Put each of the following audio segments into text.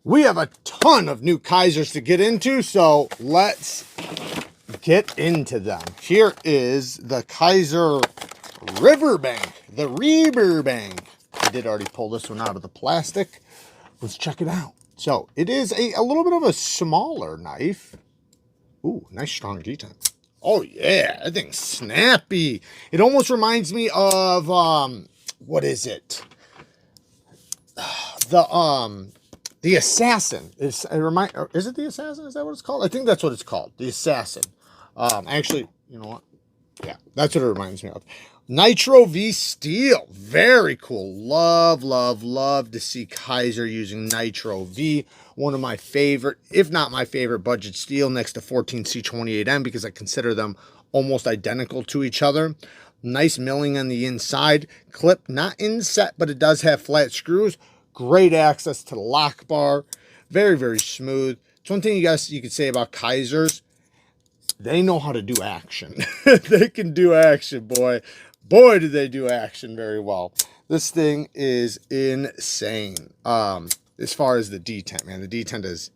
We have a ton of new Kizers to get into, so let's get into them. Here is the Kizer Riverbank, the Riverbank. I did already pull this one out of the plastic. Let's check it out. So it is a little bit of a smaller knife. Ooh, nice strong detent. Oh yeah, that thing's snappy. It almost reminds me of what is it? The Assassin. Is it the Assassin? Is that what it's called? I think that's what it's called. The Assassin. Actually, you know what? Yeah, that's what it reminds me of. Nitro V Steel. Very cool. Love, love, love to see Kizer using Nitro V. One of my favorite, if not my favorite, budget steel next to 14C28M because I consider them almost identical to each other. Nice milling on the inside. Clip not inset, but it does have flat screws. Great access to the lock bar. Very, very smooth. It's one thing you could say about Kizers. They know how to do action. They can do action, boy. Boy, do they do action very well. This thing is insane. As far as the detent, man. The detent is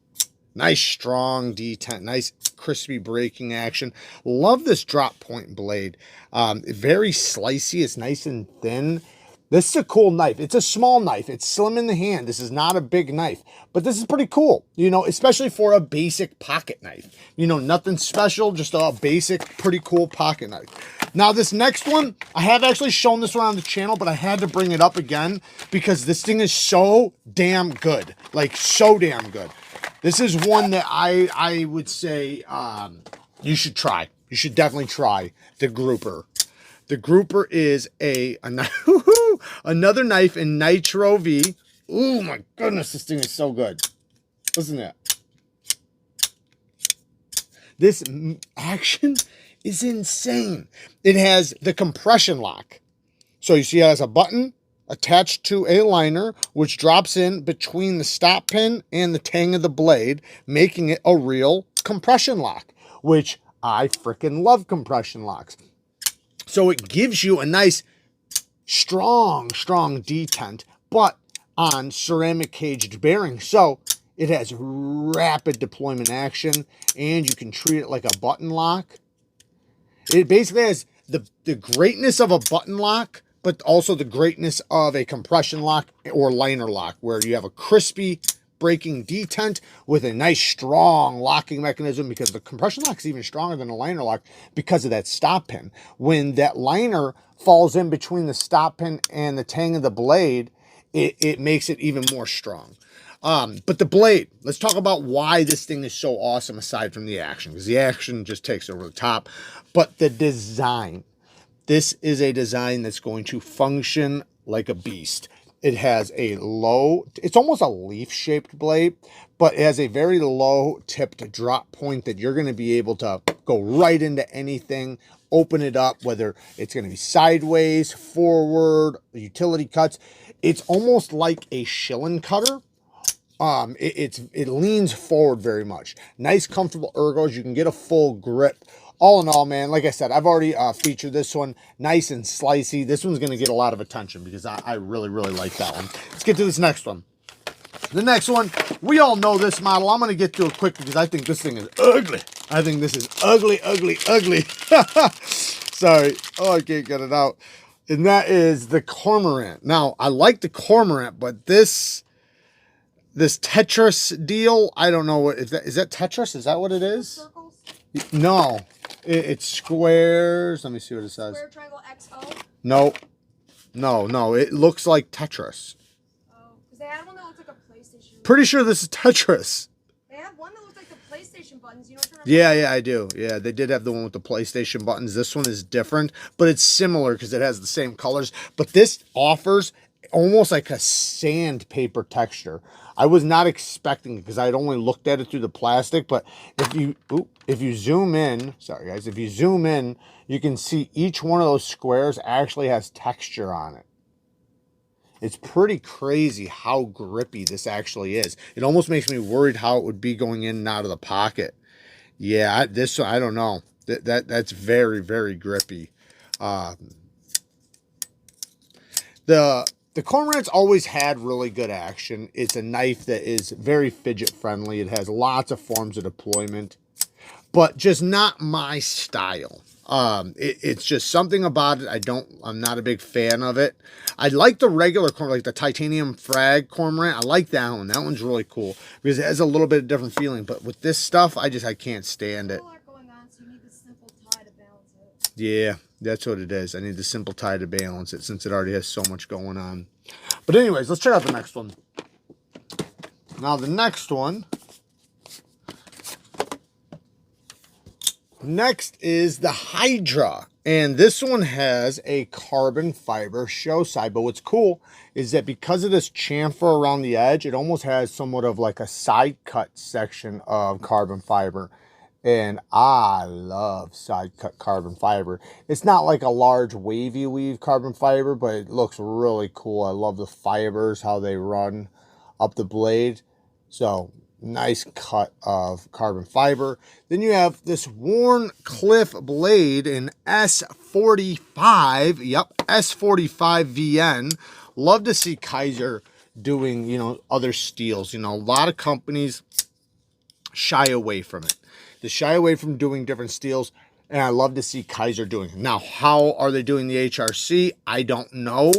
nice, strong detent. Nice, crispy breaking action. Love this drop point blade. Very slicey. It's nice and thin. This is a cool knife. It's a small knife. It's slim in the hand. This is not a big knife, but this is pretty cool, you know, especially for a basic pocket knife. You know, nothing special, just a basic, pretty cool pocket knife. Now, this next one, I have actually shown this one on the channel, but I had to bring it up again because this thing is so damn good. Like, so damn good. This is one that I would say you should try. You should definitely try the Grouper. The Grouper is another knife in Nitro V. Oh my goodness, this thing is so good. Listen to that. This action is insane. It has the compression lock. So you see it has a button attached to a liner, which drops in between the stop pin and the tang of the blade, making it a real compression lock, which I freaking love compression locks. So it gives you a nice, strong detent, but on ceramic caged bearing. So it has rapid deployment action, and you can treat it like a button lock. It basically has the greatness of a button lock, but also the greatness of a compression lock or liner lock, where you have a crispy breaking detent with a nice strong locking mechanism, because the compression lock is even stronger than a liner lock because of that stop pin. When that liner falls in between the stop pin and the tang of the blade, it makes it even more strong. But the blade, let's talk about why this thing is so awesome aside from the action, because the action just takes over the top. But the design, this is a design that's going to function like a beast. It has a low, it's almost a leaf-shaped blade, but it has a very low-tipped drop point that you're going to be able to go right into anything, open it up, whether it's going to be sideways, forward, utility cuts. It's almost like a shilling cutter. It leans forward very much. Nice, comfortable ergos. You can get a full grip. All in all, man, like I said, I've already featured this one. Nice and slicey. This one's going to get a lot of attention because I really, really like that one. Let's get to this next one. The next one, we all know this model. I'm going to get to it quick because I think this thing is ugly. I think this is ugly, ugly, ugly. Sorry. Oh, I can't get it out. And that is the Cormorant. Now, I like the Cormorant, but this Tetris deal, I don't know what is that Tetris? Is that what it is? Circles? No. It's squares. Let me see what it says. Square, triangle, XO? No. No. It looks like Tetris. Oh, because they had one that looked like a PlayStation. Pretty sure this is Tetris. They had one that looked like the PlayStation buttons. You know what I'm Yeah, I do. Yeah, they did have the one with the PlayStation buttons. This one is different, but it's similar because it has the same colors. But this offers almost like a sandpaper texture. I was not expecting it because I had only looked at it through the plastic, but if you zoom in, sorry guys, if you zoom in, you can see each one of those squares actually has texture on it. It's pretty crazy how grippy this actually is. It almost makes me worried how it would be going in and out of the pocket. Yeah, this, I don't know. That's very, very grippy. The The Cormorant's always had really good action. It's a knife that is very fidget friendly. It has lots of forms of deployment, but just not my style. It's just something about it. I'm not a big fan of it. I like the regular Cormorant, like the titanium frag Cormorant. I like that one. That one's really cool because it has a little bit of different feeling. But with this stuff, I can't stand it. Yeah, that's what it is. I need the simple tie to balance it since it already has so much going on. But anyways, let's check out the next one. Now the next one. Next is the Hydra. And this one has a carbon fiber show side. But what's cool is that because of this chamfer around the edge, it almost has somewhat of like a side cut section of carbon fiber. And I love side cut carbon fiber. It's not like a large wavy weave carbon fiber, but it looks really cool. I love the fibers, how they run up the blade. So nice cut of carbon fiber. Then you have this worn cliff blade in S45. Yep, S45 VN. Love to see Kizer doing, other steels. A lot of companies shy away from it. They shy away from doing different steels, and I love to see Kizer doing it. Now, how are they doing the HRC? I don't know.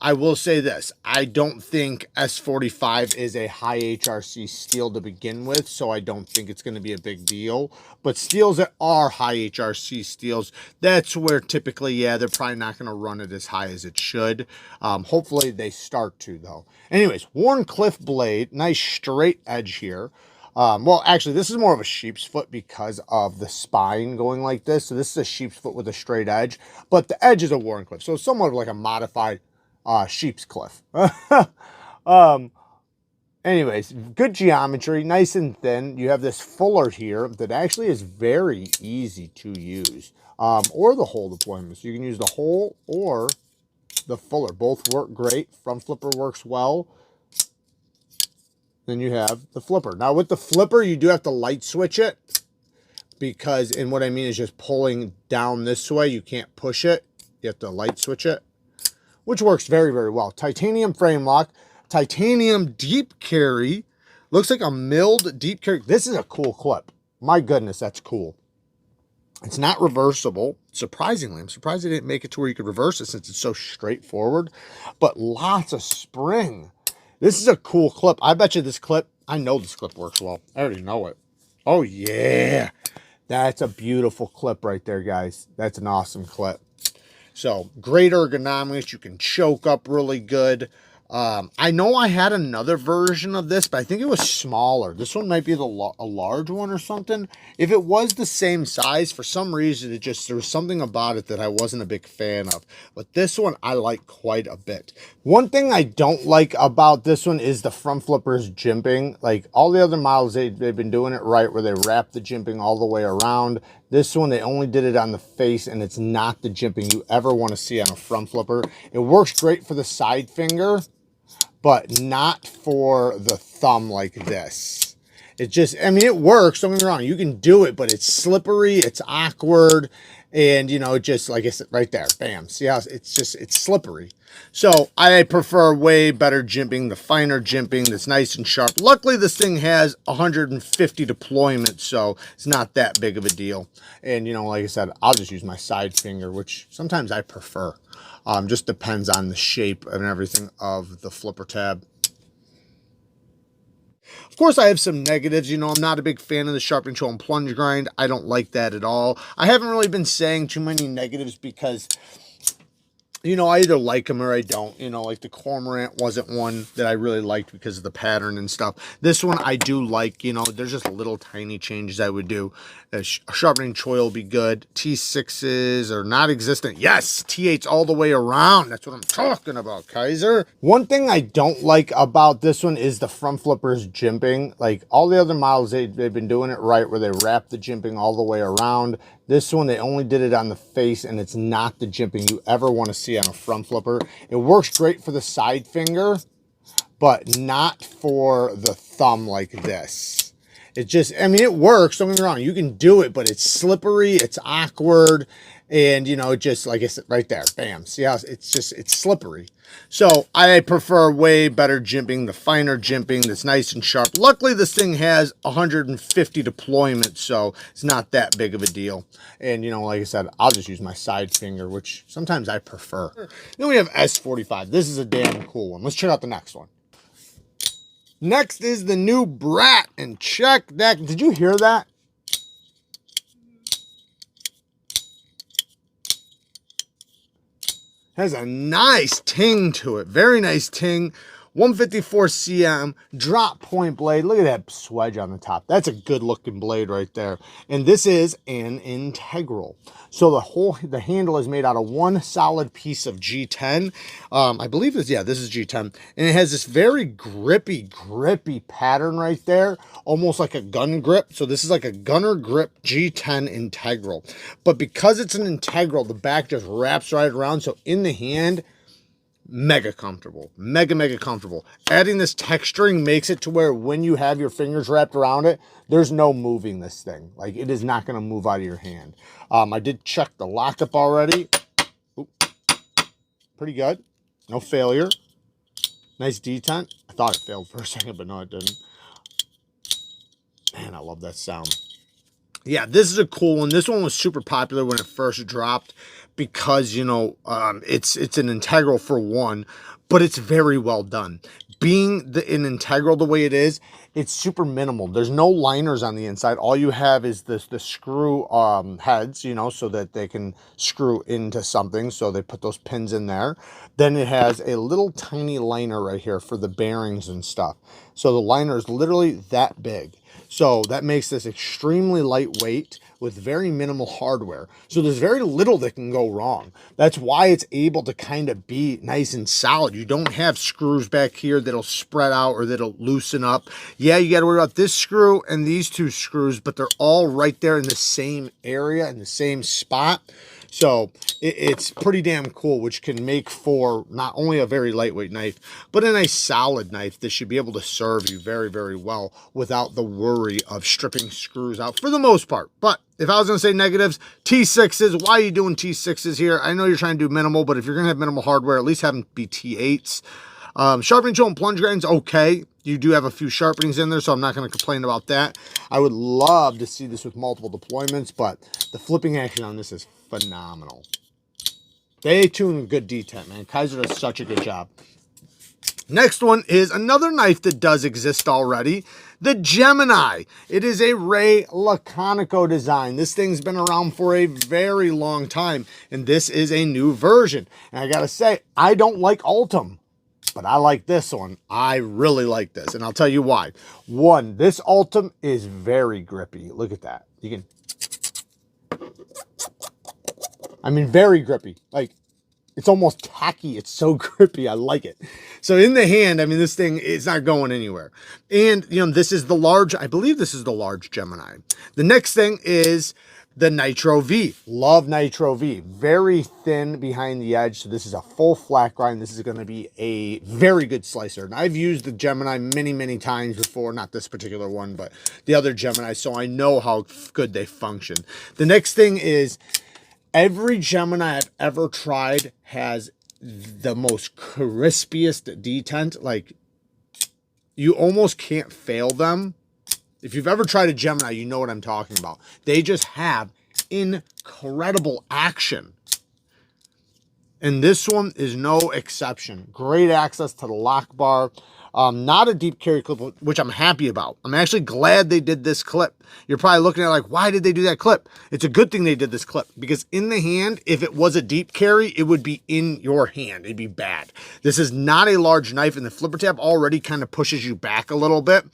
I will say this. I don't think S45 is a high HRC steel to begin with, so I don't think it's going to be a big deal. But steels that are high HRC steels, that's where typically, yeah, they're probably not going to run it as high as it should. Hopefully they start to, though. Anyways, worn cliff blade, nice straight edge here. Well, actually, this is more of a sheep's foot because of the spine going like this. So this is a sheep's foot with a straight edge, but the edge is a worn cliff. So it's somewhat of like a modified sheep's cliff. Anyways, good geometry, nice and thin. You have this fuller here that actually is very easy to use, or the hole deployment. So you can use the hole or the fuller. Both work great. Front flipper works well. Then you have the flipper. Now with the flipper, you do have to light switch it because, and what I mean is just pulling down this way, you can't push it. You have to light switch it, which works very, very well. Titanium frame lock, titanium deep carry. Looks like a milled deep carry. This is a cool clip. My goodness, that's cool. It's not reversible, surprisingly. I'm surprised they didn't make it to where you could reverse it since it's so straightforward, but lots of spring. This is a cool clip. I bet you this clip, I know this clip works well. I already know it. Oh, yeah. That's a beautiful clip right there, guys. That's an awesome clip. So, great ergonomics. You can choke up really good. I know I had another version of this, but I think it was smaller. This one might be a large one or something. If it was the same size, for some reason, there was something about it that I wasn't a big fan of. But this one, I like quite a bit. One thing I don't like about this one is the front flipper's jimping. Like all the other models, they've been doing it right, where they wrap the jimping all the way around. This one, they only did it on the face, and it's not the jimping you ever want to see on a front flipper. It works great for the side finger, but not for the thumb like this. It just, I mean, it works, don't get me wrong. You can do it, but it's slippery, it's awkward, and, just like I said, right there, bam. See how it's slippery. So I prefer way better jimping, the finer jimping that's nice and sharp. Luckily, this thing has 150 deployments, so it's not that big of a deal. And, like I said, I'll just use my side finger, which sometimes I prefer. Just depends on the shape and everything of the flipper tab. Of course, I have some negatives. I'm not a big fan of the sharpening tool and plunge grind. I don't like that at all. I haven't really been saying too many negatives because, I either like them or I don't. Like the Cormorant wasn't one that I really liked because of the pattern and stuff. This one I do like. There's just little tiny changes I would do. A sharpening choil will be good. T6s are not existent. Yes, T8s all the way around. That's what I'm talking about, Kizer. One thing I don't like about this one is the front flipper's jimping. Like all the other models, they've been doing it right, where they wrap the jimping all the way around. This one, they only did it on the face, and it's not the jimping you ever want to see on a front flipper. It works great for the side finger, but not for the thumb like this. It just, I mean, it works, don't get me wrong. You can do it, but it's slippery, it's awkward, And, you know, just like I said, right there, bam. See how it's slippery. So I prefer way better jimping, the finer jimping that's nice and sharp. Luckily, this thing has 150 deployments, so it's not that big of a deal. And, you know, like I said, I'll just use my side finger, which sometimes I prefer. Then we have S45. This is a damn cool one. Let's check out the next one. Next is the new Brat, and check that. Did you hear that? Has a nice ting to it. Very nice ting. 154 cm drop point blade. Look at that swedge on the top. That's a good looking blade right there. And this is an integral. So the handle is made out of one solid piece of G10. I believe this is G10. And it has this very grippy pattern right there. Almost like a gun grip. So this is like a gunner grip G10 integral. But because it's an integral, the back just wraps right around. So in the hand, mega comfortable, mega comfortable. Adding this texturing makes it to where when you have your fingers wrapped around it, there's no moving this thing. Like, it is not going to move out of your hand. I did check the lockup already. Oop. Pretty good. No failure. Nice detent. I thought it failed for a second, but no, it didn't. Man, I love that sound. Yeah, this is a cool one. This one was super popular when it first dropped because, you know, it's an integral for one, but it's very well done. Being an integral the way it is, it's super minimal. There's no liners on the inside. All you have is the screw heads, you know, so that they can screw into something. So they put those pins in there. Then it has a little tiny liner right here for the bearings and stuff. So the liner is literally that big. So that makes this extremely lightweight with very minimal hardware. So there's very little that can go wrong. That's why it's able to kind of be nice and solid. You don't have screws back here that'll spread out or that'll loosen up. Yeah, you got to worry about this screw and these two screws, but they're all right there in the same area, in the same spot. So it's pretty damn cool, which can make for not only a very lightweight knife, but a nice solid knife that should be able to serve you very well without the worry of stripping screws out for the most part. But if I was going to say negatives, T6s, why are you doing T6s here? I know you're trying to do minimal, but if you're going to have minimal hardware, at least have them be T8s. Sharpening tool and plunge grind's okay. You do have a few sharpenings in there, so I'm not going to complain about that. I would love to see this with multiple deployments, but the flipping action on this is phenomenal. They tune a good detent, man. Kizer does such a good job. Next one is another knife that does exist already, the Gemini. It is a Ray Laconico design. This thing's been around for a very long time, and this is a new version. And I gotta say, I don't like Ultim, but I like this one. I really like this, and I'll tell you why. One, this Ultim is very grippy. Look at that. You can... I mean, very grippy. Like, it's almost tacky. It's so grippy. I like it. So in the hand, I mean, this thing is not going anywhere. And, you know, this is the large, I believe this is the large Gemini. The next thing is the Nitro V. Love Nitro V. Very thin behind the edge. So this is a full flat grind. This is going to be a very good slicer. And I've used the Gemini many times before. Not this particular one, but the other Gemini. So I know how good they function. The next thing is... every Gemini I've ever tried has the most crispiest detent. Like, you almost can't fail them. If you've ever tried a Gemini, you know what I'm talking about. They just have incredible action. And this one is no exception. Great access to the lock bar. Not a deep carry clip, which I'm happy about. I'm actually glad they did this clip. You're probably looking at it like, why did they do that clip? It's a good thing they did this clip, because in the hand, if it was a deep carry, it would be in your hand. It'd be bad. This is not a large knife, and the flipper tab already kind of pushes you back a little bit,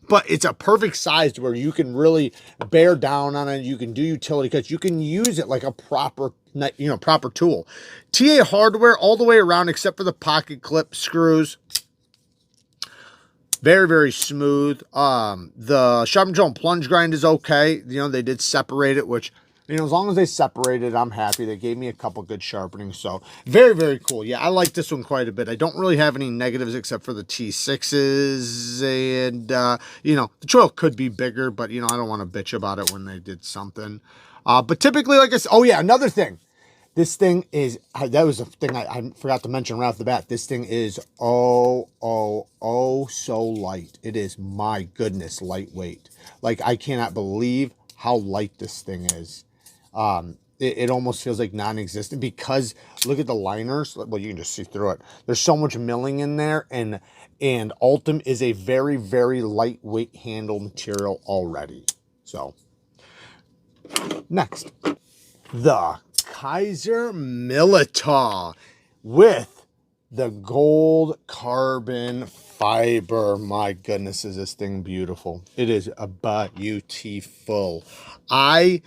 but it's a perfect size to where you can really bear down on it. You can do utility cuts. You can use it like a proper, you know, proper tool. TA hardware all the way around except for the pocket clip screws. Very smooth. The sharpen tool and plunge grind is okay. You know, they did separate it, which, you know, as long as they separated, I'm happy. They gave me a couple good sharpenings. So very cool. Yeah, I like this one quite a bit. I don't really have any negatives except for the T6s. And, you know, the choil could be bigger, but, you know, I don't want to bitch about it when they did something. But typically, like I said, oh yeah, another thing. This thing is, that was the thing I forgot to mention right off the bat. This thing is so light. It is, my goodness, lightweight. Like, I cannot believe how light this thing is. It almost feels like non-existent because look at the liners. Well, you can just see through it. There's so much milling in there, and Ultim is a very, very lightweight handle material already. So, next, the Kizer Milit with the gold carbon fiber. My goodness, is this thing beautiful. It is a beautiful. I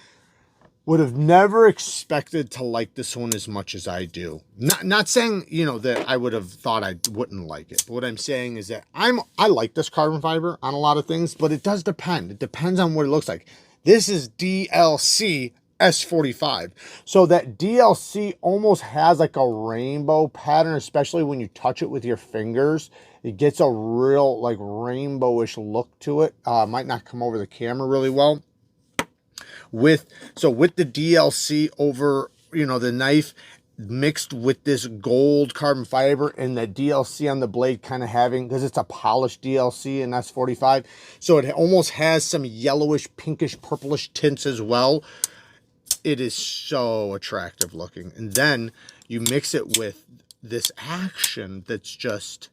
would have never expected to like this one as much as I do. Not saying, you know, that I would have thought I wouldn't like it. But what I'm saying is that I like this carbon fiber on a lot of things, but it does depend. It depends on what it looks like. This is DLC S45. So that DLC almost has like a rainbow pattern, especially when you touch it with your fingers. It gets a real like rainbowish look to it. Might not come over the camera really well. With the DLC over, you know, the knife mixed with this gold carbon fiber and the DLC on the blade kind of having, because it's a polished DLC in S45, so it almost has some yellowish, pinkish, purplish tints as well. It is so attractive looking. And then you mix it with this action that's just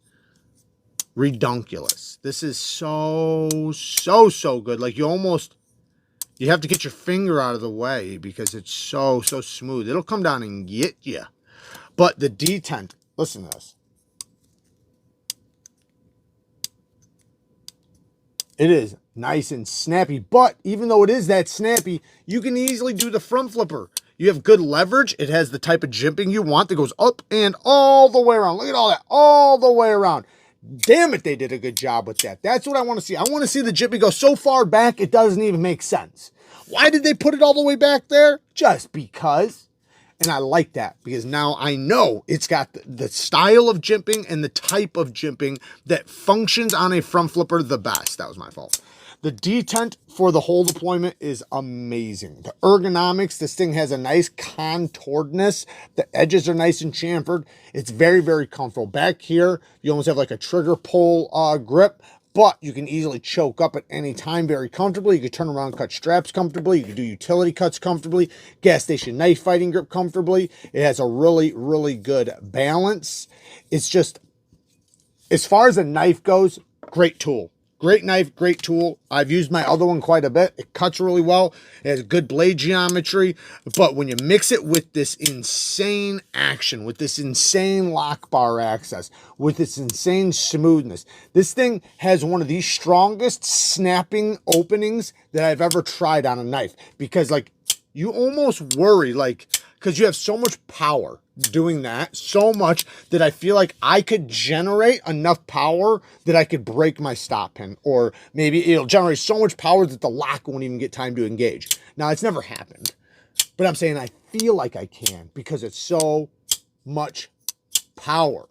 redunculous. This is so good. Like, you have to get your finger out of the way because it's so smooth. It'll come down and get you. But the detent, listen to this. It is nice and snappy, but even though it is that snappy, you can easily do the front flipper. You have good leverage. It has the type of jimping you want that goes up and all the way around. Look at all that, all the way around. Damn it, they did a good job with that. That's what I want to see. I want to see the jimping go so far back, it doesn't even make sense. Why did they put it all the way back there? Just because. And I like that because now I know it's got the style of jimping and the type of jimping that functions on a front flipper the best. That was my fault. The detent for the whole deployment is amazing. The ergonomics, this thing has a nice contouredness. The edges are nice and chamfered. It's very, very comfortable. Back here, you almost have like a trigger pull grip, but you can easily choke up at any time very comfortably. You can turn around and cut straps comfortably. You can do utility cuts comfortably. Gas station knife fighting grip comfortably. It has a really, really good balance. It's just, as far as a knife goes, great tool. Great knife, great tool. I've used my other one quite a bit. It cuts really well. It has good blade geometry. But when you mix it with this insane action, with this insane lock bar access, with this insane smoothness, this thing has one of the strongest snapping openings that I've ever tried on a knife. Because, like, you almost worry, like, because you have so much power doing that, so much that I feel like I could generate enough power that I could break my stop pin, or maybe it'll generate so much power that the lock won't even get time to engage. Now, it's never happened, but I'm saying I feel like I can because it's so much power.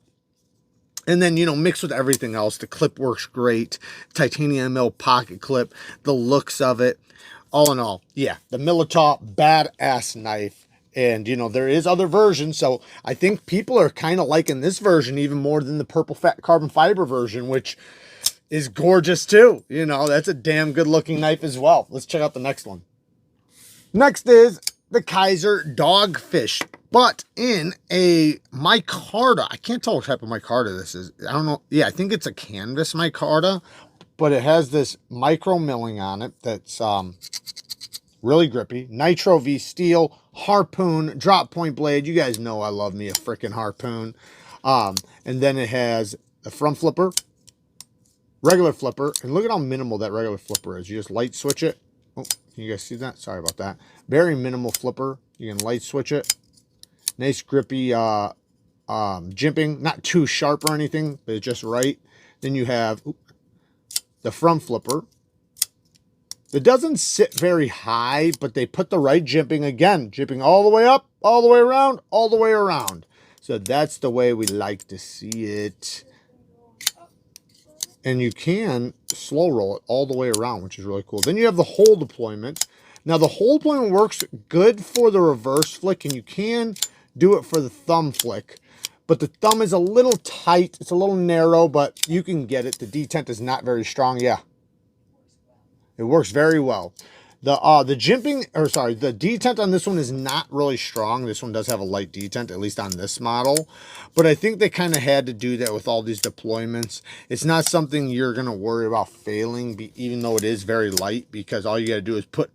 And then, you know, mixed with everything else, the clip works great, titanium mill pocket clip, the looks of it, all in all, yeah, the Milit, badass knife. And, you know, there is other versions, so I think people are kind of liking this version even more than the purple fat carbon fiber version, which is gorgeous too. You know, that's a damn good looking knife as well. Let's check out the next one. Next is the Kizer Dogfish, but in a micarta. I can't tell what type of micarta this is. I don't know. Yeah, I think it's a canvas micarta, but it has this micro milling on it that's really grippy. Nitro V steel, harpoon, drop point blade. You guys know I love me a freaking harpoon. And then it has a front flipper, regular flipper, and look at how minimal that regular flipper is. You just light switch it. Oh, can you guys see that? Sorry about that. Very minimal flipper. You can light switch it. Nice grippy jimping. Not too sharp or anything, but it's just right. Then you have the front flipper. It doesn't sit very high, but they put the right jimping again. Jimping all the way up, all the way around, all the way around. So that's the way we like to see it. And you can slow roll it all the way around, which is really cool. Then you have the whole deployment. Now the hold point works good for the reverse flick, and you can do it for the thumb flick. But the thumb is a little tight. It's a little narrow, but you can get it. The detent is not very strong. Yeah, it works very well. The the detent on this one is not really strong. This one does have a light detent, at least on this model. But I think they kind of had to do that with all these deployments. It's not something you're going to worry about failing, even though it is very light, because all you got to do is put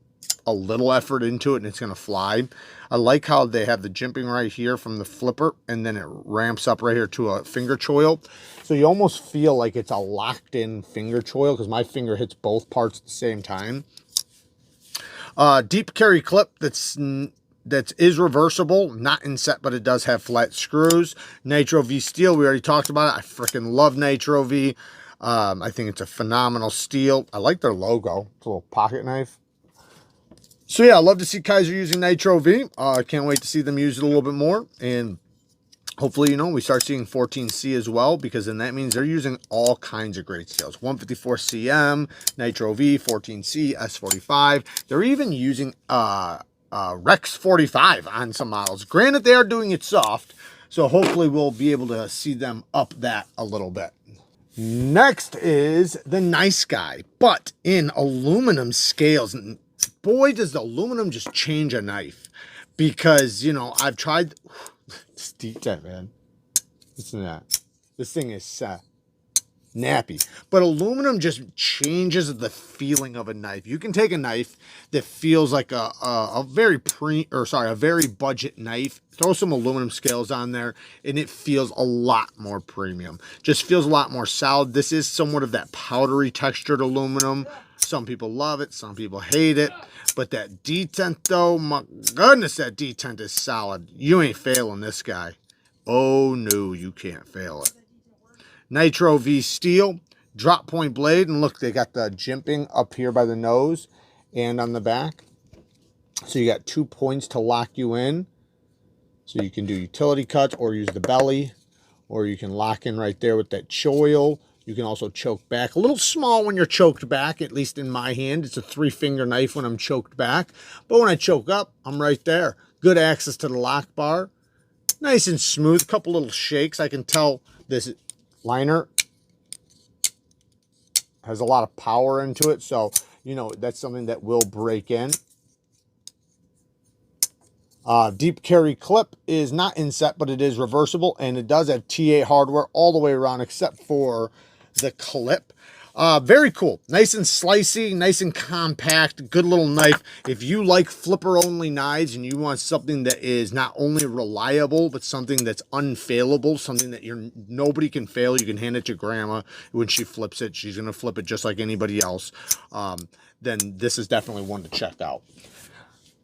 a little effort into it and it's going to fly. I like how they have the jimping right here from the flipper, and then it ramps up right here to a finger choil. So you almost feel like it's a locked in finger choil, because my finger hits both parts at the same time. Deep carry clip that is reversible, not in set, but it does have flat screws. Nitro V steel, we already talked about it. I freaking love Nitro V. I think it's a phenomenal steel. I like their logo. It's a little pocket knife. So yeah, I love to see Kizer using Nitro V. I can't wait to see them use it a little bit more. And hopefully, you know, we start seeing 14C as well, because then that means they're using all kinds of great steels. 154 CM, Nitro V, 14C, S45. They're even using Rex 45 on some models. Granted, they are doing it soft, so hopefully we'll be able to see them up that a little bit. Next is the Nice Guy, but in aluminum scales. And boy, does the aluminum just change a knife. Because, you know, I've tried... This detent, man. Listen to that. This thing is nappy. But aluminum just changes the feeling of a knife. You can take a knife that feels like a very budget knife, throw some aluminum scales on there, and it feels a lot more premium. Just feels a lot more solid. This is somewhat of that powdery textured aluminum. Some people love it, some people hate it. But that detent, though, my goodness, that detent is solid. You ain't failing this guy. Oh, no, you can't fail it. Nitro V steel, drop point blade. And look, they got the jimping up here by the nose and on the back. So you got 2 points to lock you in. So you can do utility cuts or use the belly. Or you can lock in right there with that choil. You can also choke back. A little small when you're choked back, at least in my hand. It's a 3-finger knife when I'm choked back. But when I choke up, I'm right there. Good access to the lock bar. Nice and smooth. Couple little shakes. I can tell this liner has a lot of power into it. So, you know, that's something that will break in. Deep carry clip is not inset, but it is reversible. And it does have T8 hardware all the way around except for the clip. Very cool. Nice and slicey, nice and compact, good little knife. If you like flipper only knives and you want something that is not only reliable, but something that's unfailable, something that nobody can fail, you can hand it to grandma. When she flips it, she's going to flip it just like anybody else. Then this is definitely one to check out.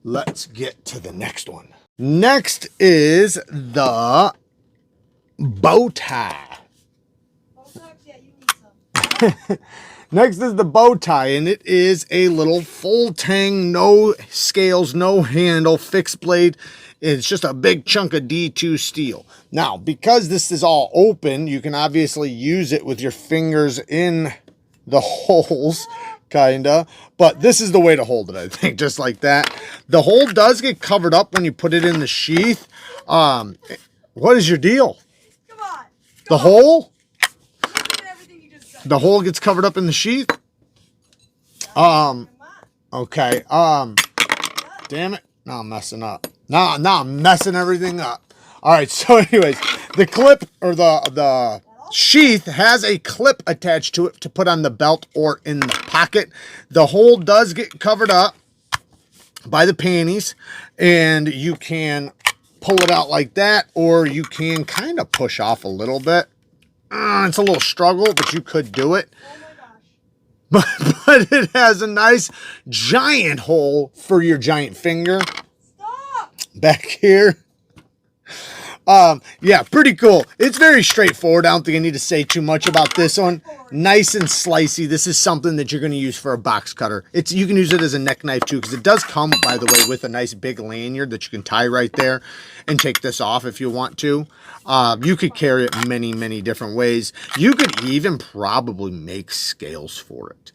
Let's get to the next one. Next is the bow tie. Next is the bow tie, and it is a little full tang, no scales, no handle, fixed blade. It's just a big chunk of D2 steel. Now, because this is all open, you can obviously use it with your fingers in the holes, kinda. But this is the way to hold it, I think, just like that. The hole does get covered up when you put it in the sheath. What is your deal? Come on. The hole? The hole gets covered up in the sheath. Okay. Damn it. Now I'm messing up. Now I'm messing everything up. All right. So anyways, the clip or the sheath has a clip attached to it to put on the belt or in the pocket. The hole does get covered up by the panties, and you can pull it out like that, or you can kind of push off a little bit. It's a little struggle, but you could do it. Oh my gosh. But it has a nice giant hole for your giant finger. Stop! Back here. Yeah, pretty cool. It's very straightforward. I don't think I need to say too much about this one. Nice and slicey. This is something that you're going to use for a box cutter. You can use it as a neck knife too, because it does come, by the way, with a nice big lanyard that you can tie right there and take this off if you want to. You could carry it many, many different ways. You could even probably make scales for it.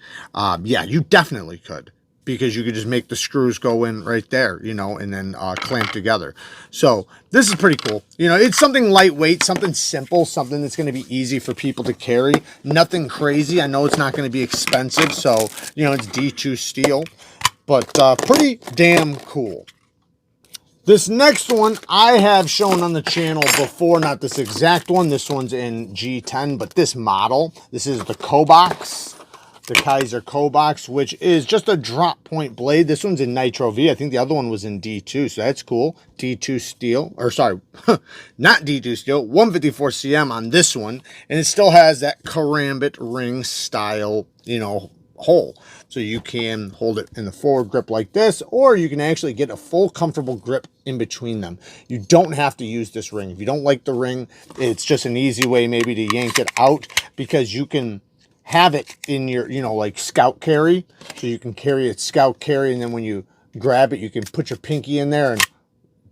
Yeah, you definitely could. because you could just make the screws go in right there, you know, and then clamp together. So this is pretty cool. You know, it's something lightweight, something simple, something that's going to be easy for people to carry. Nothing crazy. I know it's not going to be expensive, so, you know, it's D2 steel, but pretty damn cool. This next one I have shown on the channel before, not this exact one. This one's in G10, but this model, this is the Kobox. The Kizer Kobox, which is just a drop point blade. This one's in Nitro V. I think the other one was in D2, so that's cool. D2 steel, or sorry, not D2 steel, 154 cm on this one, and it still has that karambit ring style, you know, hole. So you can hold it in the forward grip like this, or you can actually get a full comfortable grip in between them. You don't have to use this ring. If you don't like the ring, it's just an easy way maybe to yank it out, because you can have it in your, you know, like scout carry. So you can carry it scout carry, and then when you grab it, you can put your pinky in there and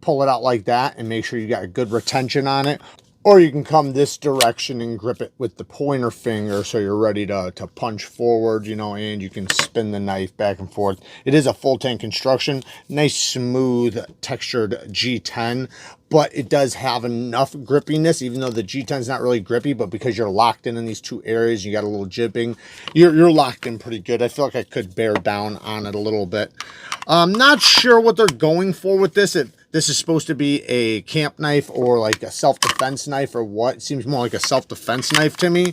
pull it out like that and make sure you got a good retention on it. Or you can come this direction and grip it with the pointer finger so you're ready to punch forward, you know, and you can spin the knife back and forth. It is a full tank construction, nice smooth textured G10, but it does have enough grippiness, even though the G10 is not really grippy, but because you're locked in these two areas, you got a little jibbing, you're locked in pretty good. I feel like I could bear down on it a little bit. I'm not sure what they're going for with this. This is supposed to be a camp knife or like a self-defense knife or what. It seems more like a self-defense knife to me.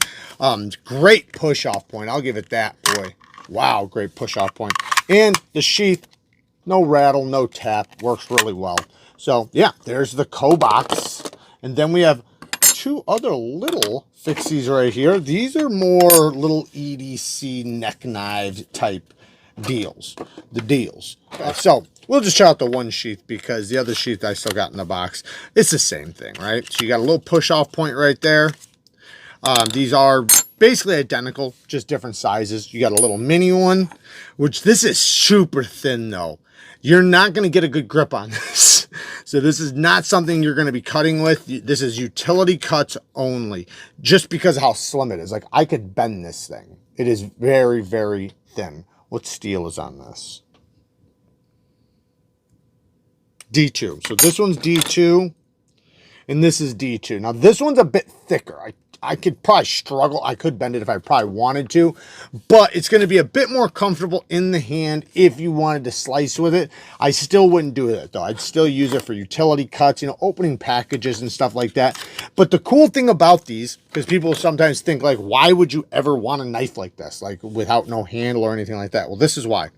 Great push-off point. I'll give it that, boy. Wow, great push-off point. And the sheath, no rattle, no tap. Works really well. So, yeah, there's the Kobox. And then we have two other little fixies right here. These are more little EDC neck knife type deals. So we'll just check out the one sheath, because the other sheath I still got in the box, it's the same thing, right? So you got a little push off point right there. These are basically identical, just different sizes. You got a little mini one, which this is super thin though. You're not going to get a good grip on this. So this is not something you're going to be cutting with. This is utility cuts only, just because of how slim it is. Like, I could bend this thing. It is very, very thin. What steel is on this? D2. So this one's D2, and this is D2. Now this one's a bit thicker. I could probably struggle. I could bend it if I probably wanted to, but it's going to be a bit more comfortable in the hand if you wanted to slice with it. I still wouldn't do that though. I'd still use it for utility cuts, you know, opening packages and stuff like that. But the cool thing about these, because people sometimes think like, why would you ever want a knife like this, like without no handle or anything like that? Well, this is why.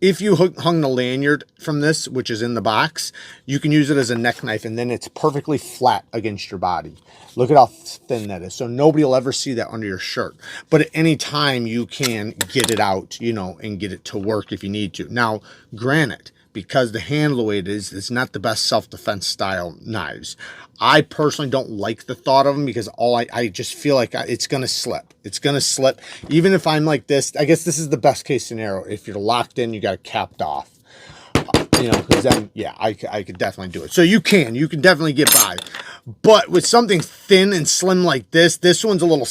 If you hung the lanyard from this, which is in the box, you can use it as a neck knife, and then it's perfectly flat against your body. Look at how thin that is. So nobody will ever see that under your shirt. But at any time, you can get it out, you know, and get it to work if you need to. Now, granted, because the handle the way it is, it's not the best self-defense style knives. I personally don't like the thought of them, because I just feel like it's going to slip. It's going to slip. Even if I'm like this, I guess this is the best case scenario. If you're locked in, you got it capped off. You know, because then, yeah, I could definitely do it. So you can definitely get by. But with something thin and slim like this one's a little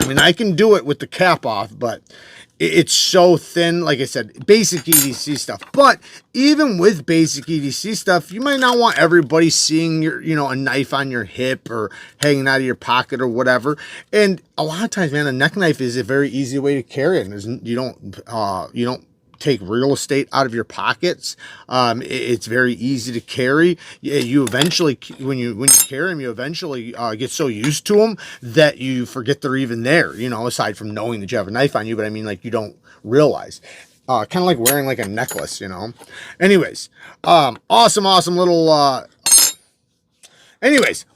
I mean, I can do it with the cap off, but it's so thin. Like I said, basic EDC stuff. But even with basic EDC stuff, you might not want everybody seeing your, you know, a knife on your hip or hanging out of your pocket or whatever. And a lot of times, man, a neck knife is a very easy way to carry it. And you don't take real estate out of your pockets. It's very easy to carry. You eventually, when you carry them, you eventually get so used to them that you forget they're even there, you know, aside from knowing that you have a knife on you. But I mean, like, you don't realize. Kind of like wearing like a necklace, you know. Anyways, awesome little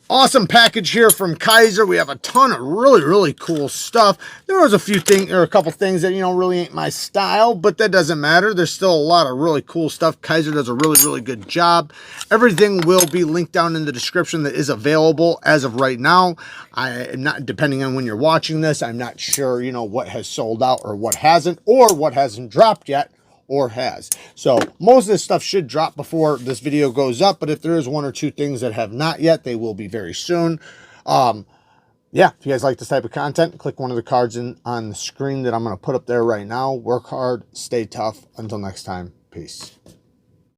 awesome package here from Kizer. We have a ton of really cool stuff. There was a couple things that, you know, really ain't my style, but that doesn't matter. There's still a lot of really cool stuff. Kizer does a really good job. Everything will be linked down in the description that is available as of right now. I am not, depending on when you're watching this, I'm not sure, you know, what has sold out or what hasn't dropped yet, or has. So most of this stuff should drop before this video goes up, but if there is one or two things that have not yet, they will be very soon. yeah, if you guys like this type of content, click one of the cards on the screen that I'm going to put up there right now. Work hard, stay tough. Until next time, peace.